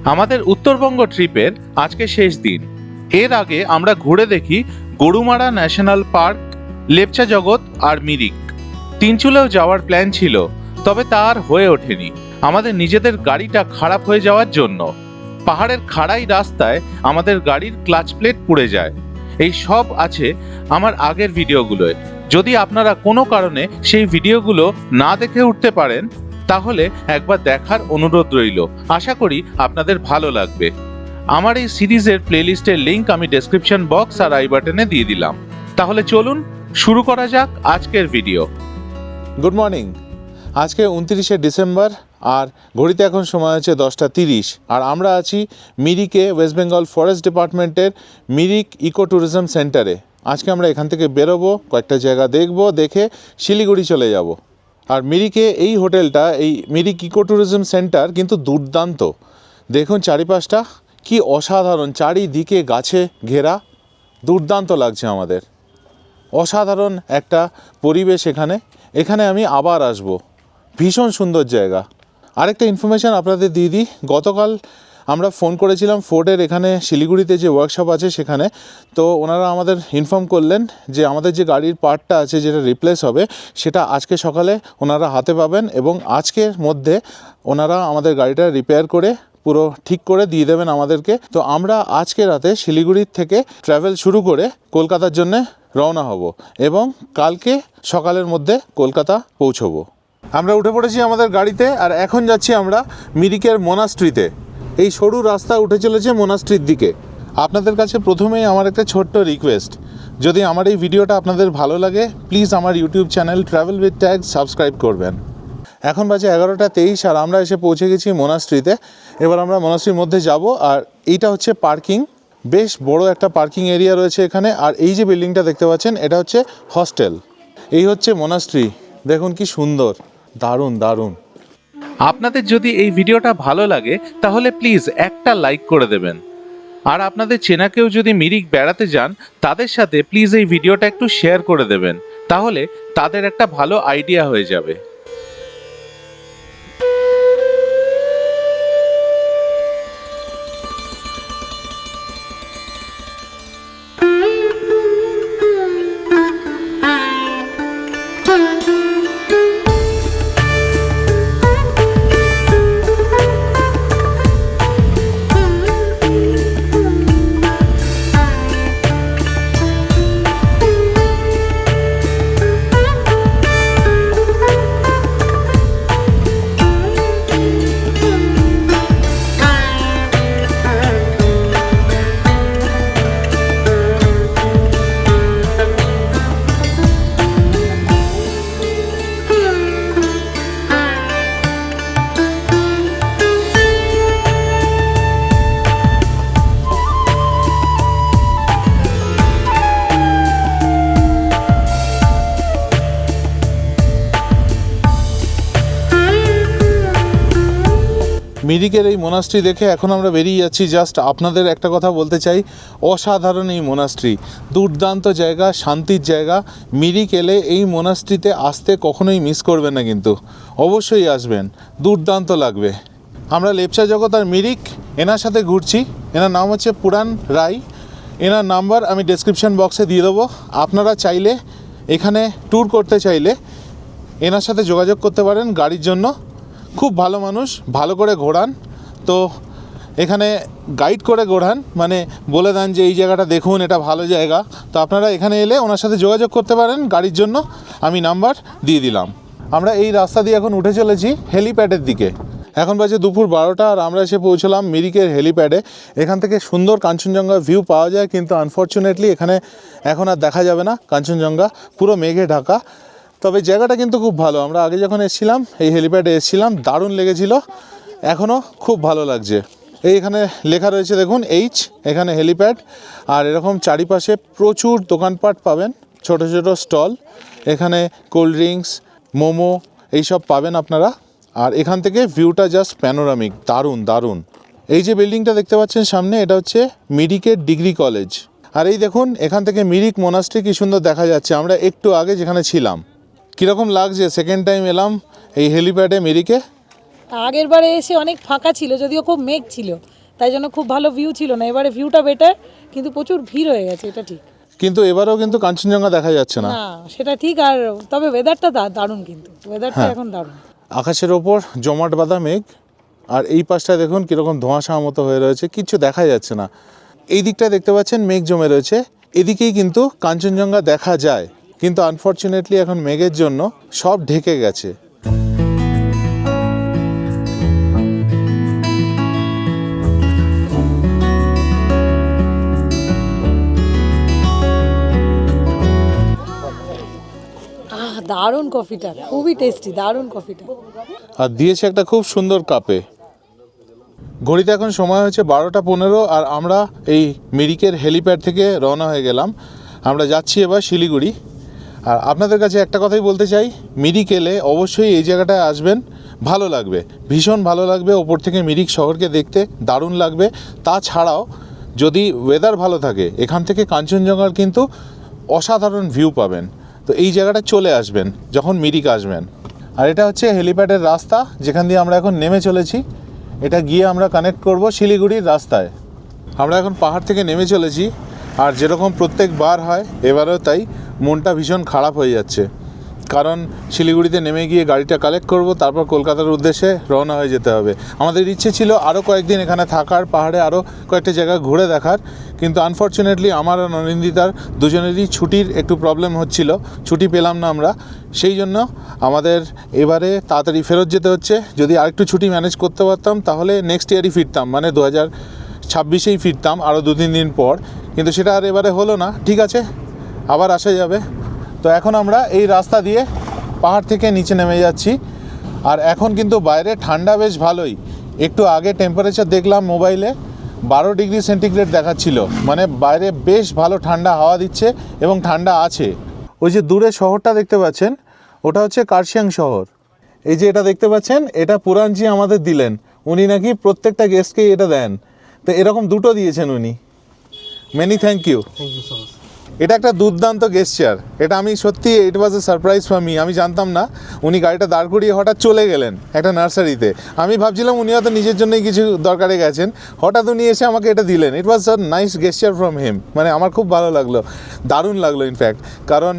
আমাদের উত্তরবঙ্গ ট্রিপের আজকে শেষ দিন। এর আগে আমরা ঘুরে দেখি গরুমারা ন্যাশনাল পার্ক, লেপচা জগৎ আর মিরিক। তিনচুলেও যাওয়ার প্ল্যান ছিল, তবে তা আর হয়ে ওঠেনি আমাদের নিজেদের গাড়িটা খারাপ হয়ে যাওয়ার জন্য। পাহাড়ের খাড়াই রাস্তায় আমাদের গাড়ির ক্লাচ প্লেট পুড়ে যায়। এই সব আছে আমার আগের ভিডিওগুলোয়। যদি আপনারা কোনো কারণে সেই ভিডিওগুলো না দেখে উঠতে পারেন, তাহলে একবার দেখার অনুরোধ রইল। আশা করি আপনাদের ভালো লাগবে। আমার এই সিরিজের প্লেলিস্টের লিংক আমি ডেসক্রিপশন বক্স আর আই বাটনে দিয়ে দিলাম। তাহলে চলুন শুরু করা যাক আজকের ভিডিও। Good morning. আজকে 29শে ডিসেম্বর আর ঘড়িতে এখন সময় হচ্ছে 10:30 আর আমরা আছি মিরিকে, ওয়েস্ট বেঙ্গল ফরেস্ট ডিপার্টমেন্টের মিরিক ইকো ট্যুরিজম সেন্টারে। আজকে আমরা এখান থেকে বেরোবো, কয়েকটা জায়গা দেখব, দেখে শিলিগুড়ি চলে যাব। আর মিরিকে এই হোটেলটা, এই মিরিক ইকো ট্যুরিজম সেন্টার কিন্তু দুর্দান্ত। দেখুন চারিপাশটা কি অসাধারণ, চারিদিকে গাছে ঘেরা, দুর্দান্ত লাগছে আমাদের। অসাধারণ একটা পরিবেশ এখানে আমি আবার আসব। ভীষণ সুন্দর জায়গা। আরেকটা ইনফরমেশান আপনাদের দিয়ে দিই, গতকাল আমরা ফোন করেছিলাম ফোর্ডের এখানে শিলিগুড়িতে যে ওয়ার্কশপ আছে সেখানে। তো ওনারা আমাদের ইনফর্ম করলেন যে আমাদের যে গাড়ির পার্টটা আছে যেটা রিপ্লেস হবে, সেটা আজকে সকালে ওনারা হাতে পাবেন এবং আজকের মধ্যে ওনারা আমাদের গাড়িটা রিপেয়ার করে পুরো ঠিক করে দিয়ে দেবেন আমাদেরকে। তো আমরা আজকে রাতে শিলিগুড়ির থেকে ট্রাভেল শুরু করে কলকাতার জন্য রওনা হব এবং কালকে সকালের মধ্যে কলকাতা পৌঁছবো। আমরা উঠে পড়েছি আমাদের গাড়িতে আর এখন যাচ্ছি আমরা মিরিকের মোনাস্ট্রিতে। এই সরু রাস্তা উঠে চলেছে মোনাস্ট্রির দিকে। আপনাদের কাছে প্রথমেই আমার একটা ছোট্ট রিকোয়েস্ট, যদি আমার এই ভিডিওটা আপনাদের ভালো লাগে প্লিজ আমার YouTube channel travel with tag subscribe করবেন। এখন বাজে 11:23 আর আমরা এসে পৌঁছে গেছি মোনাস্ট্রিতে। এবার আমরা মোনাস্ট্রির মধ্যে যাব আর এইটা হচ্ছে পার্কিং। বেশ বড় একটা পার্কিং এরিয়া রয়েছে এখানে। আর এই যে বিল্ডিংটা দেখতে পাচ্ছেন এটা হচ্ছে হস্টেল। এই হচ্ছে মোনাস্ট্রি। দেখুন কি সুন্দর, দারুণ দারুণ। আপনাদের যদি এই ভিডিওটা ভালো লাগে তাহলে প্লিজ একটা লাইক করে দেবেন। আর আপনাদের চেনা কেউ যদি মিরিক বেড়াতে যান তাদের সাথে প্লিজ এই ভিডিওটা একটু শেয়ার করে দেবেন, তাহলে তাদের একটা ভালো আইডিয়া হয়ে যাবে। মিরিকের এই মোনাস্ট্রি দেখে এখন আমরা বেরিয়ে যাচ্ছি। জাস্ট আপনাদের একটা কথা বলতে চাই, অসাধারণ এই মোনাস্ট্রি, দুর্দান্ত জায়গা, শান্তির জায়গা। মিরিক এলে এই মোনাস্ট্রিতে আসতে কখনোই মিস করবেন না, কিন্তু অবশ্যই আসবেন, দুর্দান্ত লাগবে। আমরা লেপচা জগৎ আর মিরিক এনার সাথে ঘুরছি। এনার নাম হচ্ছে পুরাণ রায়। এনার নাম্বার আমি ডেসক্রিপশন বক্সে দিয়ে দেবো। আপনারা চাইলে এখানে ট্যুর করতে চাইলে এনার সাথে যোগাযোগ করতে পারেন গাড়ির জন্য। খুব ভালো মানুষ, ভালো করে ঘোরান। তো এখানে গাইড করে ঘোরান, মানে বলে দেন যে এই জায়গাটা দেখুন, এটা ভালো জায়গা। তো আপনারা এখানে এলে ওনার সাথে যোগাযোগ করতে পারেন গাড়ির জন্য। আমি নাম্বার দিয়ে দিলাম। আমরা এই রাস্তা দিয়ে এখন উঠে চলেছি হেলিপ্যাডের দিকে। এখন বাজে দুপুর 12টা আর আমরা এসে পৌঁছলাম মিরিকের হেলিপ্যাডে। এখান থেকে সুন্দর কাঞ্চনজঙ্ঘা ভিউ পাওয়া যায়, কিন্তু আনফর্চুনেটলি এখানে এখন আর দেখা যাবে না কাঞ্চনজঙ্ঘা, পুরো মেঘে ঢাকা। তবে জায়গাটা কিন্তু খুব ভালো। আমরা আগে যখন এসেছিলাম এই হেলিপ্যাডে এসেছিলাম, দারুণ লেগেছিল, এখনও খুব ভালো লাগছে। এইখানে লেখা রয়েছে দেখুন এইচ, এখানে হেলিপ্যাড। আর এরকম চারিপাশে প্রচুর দোকানপাট পাবেন, ছোট ছোট স্টল। এখানে কোল্ড ড্রিঙ্কস, মোমো এইসব পাবেন আপনারা। আর এখান থেকে ভিউটা জাস্ট প্যানোরামিক, দারুণ দারুণ। এই যে বিল্ডিংটা দেখতে পাচ্ছেন সামনে, এটা হচ্ছে মিরিকের ডিগ্রি কলেজ। আর এই দেখুন এখান থেকে মিরিক মোনাস্ট্রি কি সুন্দর দেখা যাচ্ছে আমরা একটু আগে যেখানে ছিলাম। কীরকম লাগছে, সেকেন্ড টাইম এলাম এই হেলিপ্যাডে মিরিকে, আগের বারে এসে অনেক ফাঁকা ছিল, যদিও খুব মেঘ ছিল, তাই জন্য খুব ভালো ভিউ ছিল না। এবারে ভিউটা বেটার, কিন্তু প্রচুর ভিড় হয়ে গেছে, এটা ঠিক। কিন্তু এবারেও কিন্তু কাঞ্চনজঙ্ঘা দেখা যাচ্ছে না। না সেটা ঠিক, আর তবে ওয়েদারটা দারুণ, কিন্তু ওয়েদারটা এখন দারুণ। আকাশের ওপর জমাট বাঁধা মেঘ, আর এই পাশটায় দেখুন কীরকম ধোঁয়াশা মতো হয়ে রয়েছে, কিচ্ছু দেখা যাচ্ছে না। এই দিকটায় দেখতে পাচ্ছেন মেঘ জমে রয়েছে, এদিকেই কিন্তু কাঞ্চনজঙ্ঘা দেখা যায়, কিন্তু আনফর্চুনেটলি এখন মেঘের জন্য সব ঢেকে গেছে। দারুণ কফিটা, খুবই টেস্টি, দারুণ কফিটা। আর দিয়েছে একটা খুব সুন্দর কাপে। ঘড়িতে এখন সময় হচ্ছে 12:15, আর আমরা এই মিরিকের হেলিপ্যাড থেকে রওনা হয়ে গেলাম। আমরা যাচ্ছি এবার শিলিগুড়ি। আর আপনাদের কাছে একটা কথাই বলতে চাই, মিরিক এলে অবশ্যই এই জায়গাটায় আসবেন, ভালো লাগবে, ভীষণ ভালো লাগবে। ওপর থেকে মিরিক শহরকে দেখতে দারুণ লাগবে। তাছাড়াও যদি ওয়েদার ভালো থাকে, এখান থেকে কাঞ্চনজঙ্ঘার কিন্তু অসাধারণ ভিউ পাবেন। তো এই জায়গাটা চলে আসবেন যখন মিরিক আসবেন। আর এটা হচ্ছে হেলিপ্যাডের রাস্তা, যেখান দিয়ে আমরা এখন নেমে চলেছি। এটা গিয়ে আমরা কানেক্ট করব শিলিগুড়ির রাস্তায়। আমরা এখন পাহাড় থেকে নেমে চলেছি, আর যেরকম প্রত্যেকবার হয় এবারেও তাই, মনটা ভীষণ খারাপ হয়ে যাচ্ছে। কারণ শিলিগুড়িতে নেমে গিয়ে গাড়িটা কালেক্ট করব, তারপর কলকাতার উদ্দেশ্যে রওনা হয়ে যেতে হবে। আমাদের ইচ্ছে ছিল আরও কয়েকদিন এখানে থাকার, পাহাড়ে আরও কয়েকটা জায়গা ঘুরে দেখার, কিন্তু আনফর্চুনেটলি আমার আর নরিন্দিতার দুজনেরই ছুটির একটু প্রবলেম হচ্ছিল, ছুটি পেলাম না আমরা। সেই জন্য আমাদের এবারে তাড়াতাড়ি ফেরত যেতে হচ্ছে। যদি আরেকটু ছুটি ম্যানেজ করতে পারতাম তাহলে নেক্সট ইয়ারই ফিরতাম, মানে 2026-এই ফিরতাম, আরও 2-3 দিন পর। কিন্তু সেটা আর এবারে হলো না। ঠিক আছে, আবার আসা যাবে। তো এখন আমরা এই রাস্তা দিয়ে পাহাড় থেকে নিচে নেমে যাচ্ছি। আর এখন কিন্তু বাইরে ঠান্ডা বেশ ভালোই। একটু আগে টেম্পারেচার দেখলাম মোবাইলে, 12 ডিগ্রি সেন্টিগ্রেড দেখাচ্ছিল, মানে বাইরে বেশ ভালো ঠান্ডা হাওয়া দিচ্ছে এবং ঠান্ডা আছে। ওই যে দূরে শহরটা দেখতে পাচ্ছেন, ওটা হচ্ছে কার্শিয়াং শহর। এই যে এটা দেখতে পাচ্ছেন, এটা পুরানজি আমাদের দিলেন। উনি নাকি প্রত্যেকটা গেস্টকেই এটা দেন, তো এরকম দুটো দিয়েছেন উনি। Many thank you. এটা একটা দুর্দান্ত গেস্টার, এটা আমি সত্যি, it was a surprise for me. আমি জানতাম না। উনি গাড়িটা দাঁড় করিয়ে হঠাৎ চলে গেলেন একটা নার্সারিতে। আমি ভাবছিলাম উনি হয়তো নিজের জন্যই কিছু দরকারে গেছেন, হঠাৎ উনি এসে আমাকে এটা দিলেন। It was a nice gesture from him. মানে আমার খুব ভালো লাগলো, দারুণ লাগলো ইনফ্যাক্ট। কারণ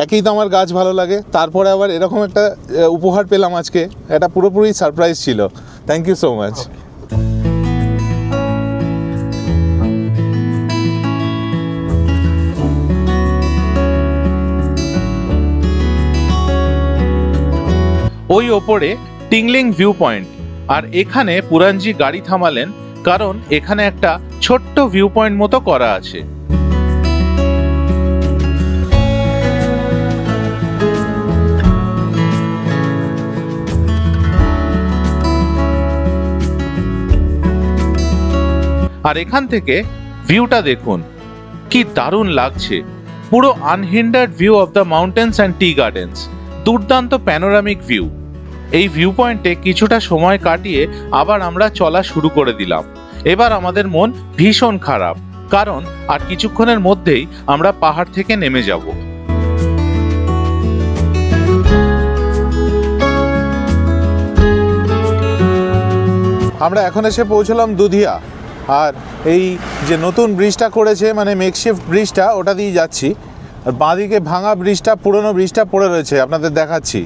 একই তো আমার গাছ ভালো লাগে, তারপরে আবার এরকম একটা উপহার পেলাম আজকে, এটা পুরোপুরি সারপ্রাইজ ছিল। Thank you so much. ওই ওপরে টিংলিং ভিউ পয়েন্ট, আর এখানে পুরানজি গাড়ি থামালেন কারণ এখানে একটা ছোট্ট ভিউ পয়েন্ট মতো করা আছে। আর এখান থেকে ভিউটা দেখুন, কি দারুণ লাগছে। পুরো আনহিন্ডার্ড view of the mountains and T gardens. দুর্দান্ত প্যানোরামিক ভিউ। এই ভিউ পয়েন্টে কিছুটা সময় কাটিয়ে আবার আমরা চলা শুরু করে দিলাম। এবার আমাদের মন ভীষণ খারাপ, কারণ আর কিছুক্ষণের মধ্যেই আমরা পাহাড় থেকে নেমে যাব। আমরা এখন এসে পৌঁছলাম দুধিয়া। আর এই যে নতুন ব্রিজটা করেছে, মানে মেকশিফট ব্রিজটা, ওটা দিয়ে যাচ্ছি। আর বাঁদিকে ভাঙা ব্রিজটা, পুরনো ব্রিজটা পড়ে রয়েছে, আপনাদের দেখাচ্ছি।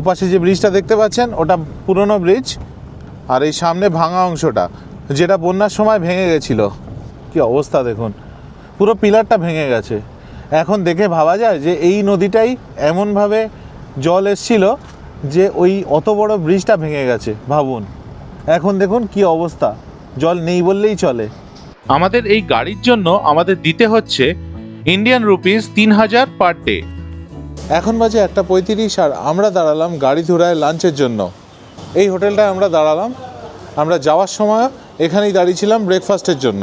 ওপাশে যে ব্রিজটা দেখতে পাচ্ছেন ওটা পুরনো ব্রিজ, আর এই সামনে ভাঙা অংশটা যেটা বন্যার সময় ভেঙে গেছিলো। কি অবস্থা দেখুন, পুরো পিলারটা ভেঙে গেছে। এখন দেখে ভাবা যায় যে এই নদীটাই এমনভাবে জল এসছিল যে ওই অত বড় ব্রিজটা ভেঙে গেছে। ভাবুন, এখন দেখুন কি অবস্থা, জল নেই বললেই চলে। আমাদের এই গাড়ির জন্য আমাদের দিতে হচ্ছে ইন্ডিয়ান রুপিস 3000 পার ডে। এখন বাজে 1:35, আর আমরা দাঁড়ালাম গাড়ি ধরায় লাঞ্চের জন্য। এই হোটেলটায় আমরা দাঁড়ালাম। আমরা যাওয়ার সময় এখানেই দাঁড়িয়েছিলাম ব্রেকফাস্টের জন্য।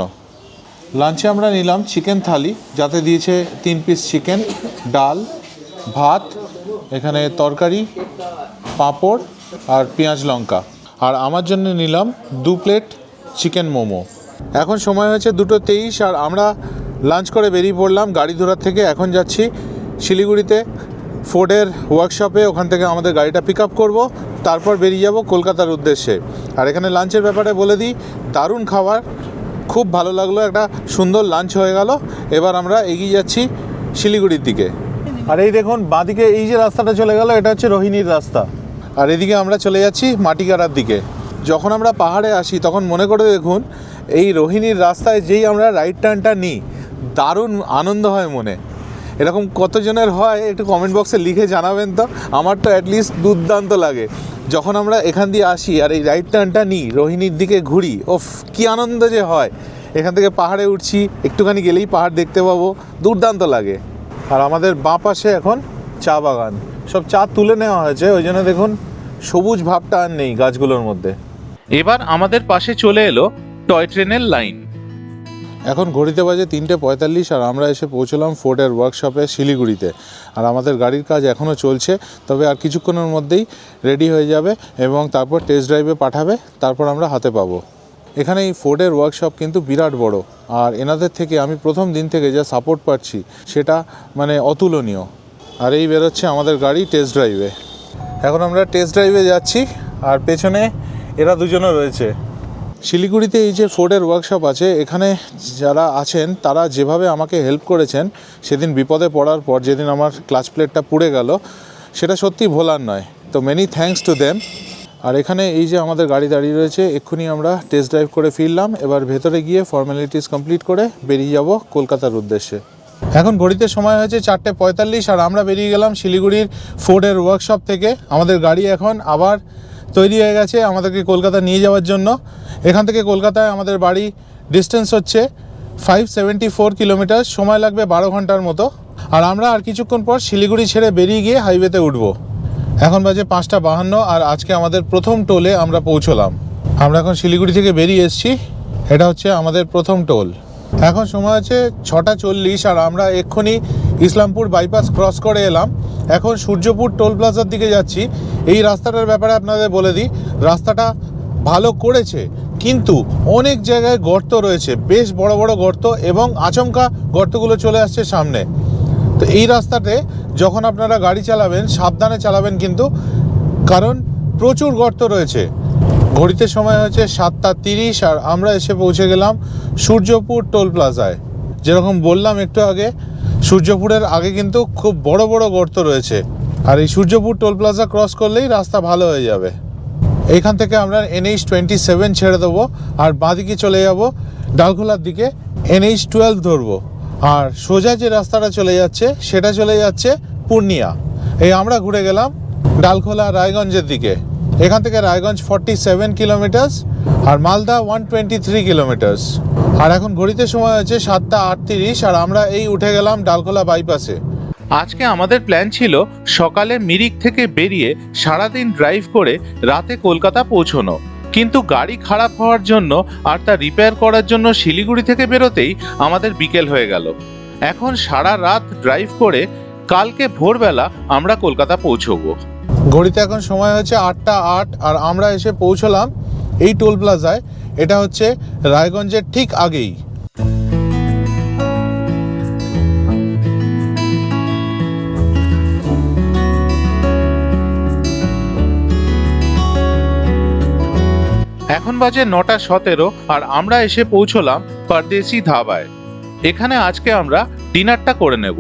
লাঞ্চে আমরা নিলাম চিকেন থালি, যাতে দিয়েছে 3 পিস চিকেন, ডাল, ভাত, এখানে তরকারি, পাঁপড় আর পেঁয়াজ লঙ্কা। আর আমার জন্য নিলাম 2 প্লেট চিকেন মোমো। এখন সময় হয়েছে 2:23, আর আমরা লাঞ্চ করে বেরিয়ে পড়লাম গাড়ি ধরার থেকে। এখন যাচ্ছি শিলিগুড়িতে ফোর্ডের ওয়ার্কশপে, ওখান থেকে আমাদের গাড়িটা পিক আপ করবো। তারপর বেরিয়ে যাব কলকাতার উদ্দেশ্যে। আর এখানে লাঞ্চের ব্যাপারে বলে দিই, দারুণ খাবার, খুব ভালো লাগলো, একটা সুন্দর লাঞ্চ হয়ে গেল। এবার আমরা এগিয়ে যাচ্ছি শিলিগুড়ির দিকে। আর এই দেখুন বাঁদিকে এই যে রাস্তাটা চলে গেল, এটা হচ্ছে রোহিণীর রাস্তা। আর এদিকে আমরা চলে যাচ্ছি মাটিগাড়ার দিকে। যখন আমরা পাহাড়ে আসি তখন মনে করে দেখুন, এই রোহিণীর রাস্তায় যেই আমরা রাইট টার্নটা নিই, দারুণ আনন্দ হয় মনে। এরকম কতজনের হয় একটু কমেন্ট বক্সে লিখে জানাবেন তো। আমার তো অ্যাটলিস্ট দুর্দান্ত লাগে যখন আমরা এখান দিয়ে আসি আর এই রাইট টার্নটা নিই, রোহিণীর দিকে ঘুরি, ওফ কী আনন্দ যে হয়। এখান থেকে পাহাড়ে উঠছি, একটুখানি গেলেই পাহাড় দেখতে পাবো, দুর্দান্ত লাগে। আর আমাদের বাঁ পাশে এখন চা বাগান, সব চা তুলে নেওয়া হয়েছে, ওই জন্য দেখুন সবুজ ভাবটা আর নেই গাছগুলোর মধ্যে। এবার আমাদের পাশে চলে এলো টয় ট্রেনের লাইন। এখন ঘড়িতে বাজে 3:45 আর আমরা এসে পৌঁছলাম ফোর্ডের ওয়ার্কশপে শিলিগুড়িতে। আর আমাদের গাড়ির কাজ এখনও চলছে, তবে আর কিছুক্ষণের মধ্যেই রেডি হয়ে যাবে এবং তারপর টেস্ট ড্রাইভে পাঠাবে, তারপর আমরা হাতে পাবো। এখানে এই ফোর্ডের ওয়ার্কশপ কিন্তু বিরাট বড়, আর এনাদের থেকে আমি প্রথম দিন থেকে যা সাপোর্ট পাচ্ছি সেটা মানে অতুলনীয়। আর এই বেরোচ্ছে আমাদের গাড়ি টেস্ট ড্রাইভে। এখন আমরা টেস্ট ড্রাইভে যাচ্ছি আর পেছনে এরা দুজনও রয়েছে। শিলিগুড়িতে এই যে ফোর্ডের ওয়ার্কশপ আছে, এখানে যারা আছেন তারা যেভাবে আমাকে হেল্প করেছেন সেদিন বিপদে পড়ার পর, যেদিন আমার ক্লাচ প্লেটটা পুড়ে গেল, সেটা সত্যি ভোলার নয়। তো মেনি থ্যাঙ্কস টু দেম। আর এখানে এই যে আমাদের গাড়ি দাঁড়িয়ে রয়েছে, এক্ষুনি আমরা টেস্ট ড্রাইভ করে ফিরলাম। এবার ভেতরে গিয়ে ফর্মালিটিস কমপ্লিট করে বেরিয়ে যাব কলকাতার উদ্দেশ্যে। এখন ঘড়িতে সময় হয়েছে 4:45 আর আমরা বেরিয়ে গেলাম শিলিগুড়ির ফোর্ডের ওয়ার্কশপ থেকে। আমাদের গাড়ি এখন আবার তৈরি হয়ে গেছে আমাদেরকে কলকাতা নিয়ে যাওয়ার জন্য। এখান থেকে কলকাতায় আমাদের বাড়ি ডিস্টেন্স হচ্ছে 574 কিলোমিটার, সময় লাগবে 12 ঘন্টার মতো। আর আমরা আর কিছুক্ষণ পর শিলিগুড়ি ছেড়ে বেরিয়ে গিয়ে হাইওয়েতে উঠব। এখন বাজে 5:52 আর আজকে আমাদের প্রথম টোলে আমরা পৌঁছলাম। আমরা এখন শিলিগুড়ি থেকে বেরিয়ে এসেছি, এটা হচ্ছে আমাদের প্রথম টোল। এখন সময় হচ্ছে 6:40 আর আমরা এক্ষুনি ইসলামপুর বাইপাস ক্রস করে এলাম। এখন সূর্যপুর টোল প্লাজার দিকে যাচ্ছি। এই রাস্তাটার ব্যাপারে আপনাদের বলে দিই, রাস্তাটা ভালো করেছে কিন্তু অনেক জায়গায় গর্ত রয়েছে, বেশ বড় বড় গর্ত, এবং আচমকা গর্তগুলো চলে আসছে সামনে। তো এই রাস্তাতে যখন আপনারা গাড়ি চালাবেন সাবধানে চালাবেন কিন্তু, কারণ প্রচুর গর্ত রয়েছে। ঘড়িতে সময় হচ্ছে 7:30 আর আমরা এসে পৌঁছে গেলাম সূর্যপুর টোল প্লাজায়। যেরকম বললাম একটু আগে, সূর্যপুরের আগে কিন্তু খুব বড় বড় গর্ত রয়েছে। আর এই সূর্যপুর টোল প্লাজা ক্রস করলেই রাস্তা ভালো হয়ে যাবে। এইখান থেকে আমরা NH-27 ছেড়ে দেবো আর বাঁদিকে চলে যাব ডালখোলার দিকে, NH-12 ধরবো। আর সোজা যে রাস্তাটা চলে যাচ্ছে সেটা চলে যাচ্ছে পূর্ণিয়া। এই আমরা ঘুরে গেলাম ডালখোলা রায়গঞ্জের দিকে। এখান থেকে রায়গঞ্জ 47 কিলোমিটার আর মালদা 123 কিলোমিটার। আর এখন ঘড়িতে সময় হচ্ছে 7:38 আর আমরা এই উঠে গেলাম ডালখোলা বাইপাসে। আজকে আমাদের প্ল্যান ছিল সকালে মিরিক থেকে বেরিয়ে সারাদিন ড্রাইভ করে রাতে কলকাতা পৌঁছানো, কিন্তু গাড়ি খারাপ হওয়ার জন্য আর তা রিপেয়ার করার জন্য শিলিগুড়ি থেকে বেরোতেই আমাদের বিকেল হয়ে গেল। এখন সারা রাত ড্রাইভ করে কালকে ভোরবেলা আমরা কলকাতা পৌঁছবো। ঘড়িতে এখন সময় হচ্ছে 8:08 আর আমরা এসে পৌঁছলাম এই টোল প্লাজায়। এটা হচ্ছে রায়গঞ্জের ঠিক আগেই। এখন বাজে 9:17 আর আমরা এসে পৌঁছলাম পরদেশি ধাবায়। এখানে আজকে আমরা ডিনারটা করে নেব।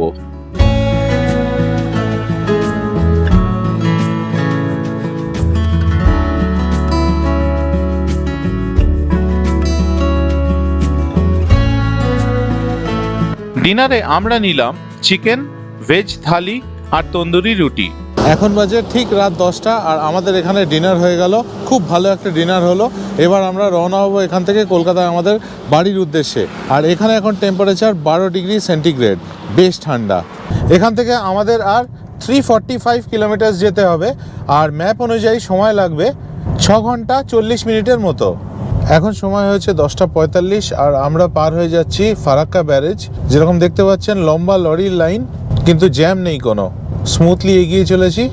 ডিনারে আমরা নিলাম চিকেন, ভেজ থালি আর তন্দুরি রুটি। এখন বাজে ঠিক রাত 10টা আর আমাদের এখানে ডিনার হয়ে গেল, খুব ভালো একটা ডিনার হলো। এবার আমরা রওনা হবো এখান থেকে কলকাতায় আমাদের বাড়ির উদ্দেশ্যে। আর এখানে এখন টেম্পারেচার 12 ডিগ্রি সেন্টিগ্রেড, বেশ ঠান্ডা। এখান থেকে আমাদের আর 345 কিলোমিটার যেতে হবে আর ম্যাপ অনুযায়ী সময় লাগবে 6 ঘন্টা 40 মিনিটের মতো। এখন সময় হয়েছে 10:45 আর আমরা পার হয়ে যাচ্ছি ফারাক্কা ব্যারেজ। যেরকম দেখতে পাচ্ছেন লম্বা লরির লাইন, কিন্তু জ্যাম নেই কোনো, স্মুথলি এগিয়ে চলেছি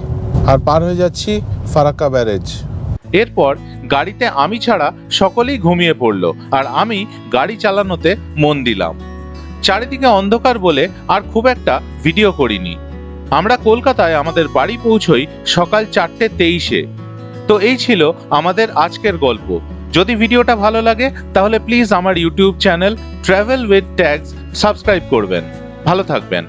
আর পার হয়ে যাচ্ছি ফারাক্কা ব্যারেজ। এরপর গাড়িতে আমি ছাড়া সকলেই ঘুমিয়ে পড়লো আর আমি গাড়ি চালানোতে মন দিলাম। চারিদিকে অন্ধকার বলে আর খুব একটা ভিডিও করিনি। আমরা কলকাতায় আমাদের বাড়ি পৌঁছই সকাল 4:23-এ। তো এই ছিল আমাদের আজকের গল্প। যদি ভিডিওটা ভালো লাগে তাহলে প্লিজ আমার YouTube channel travel with tags subscribe করবেন। ভালো থাকবেন।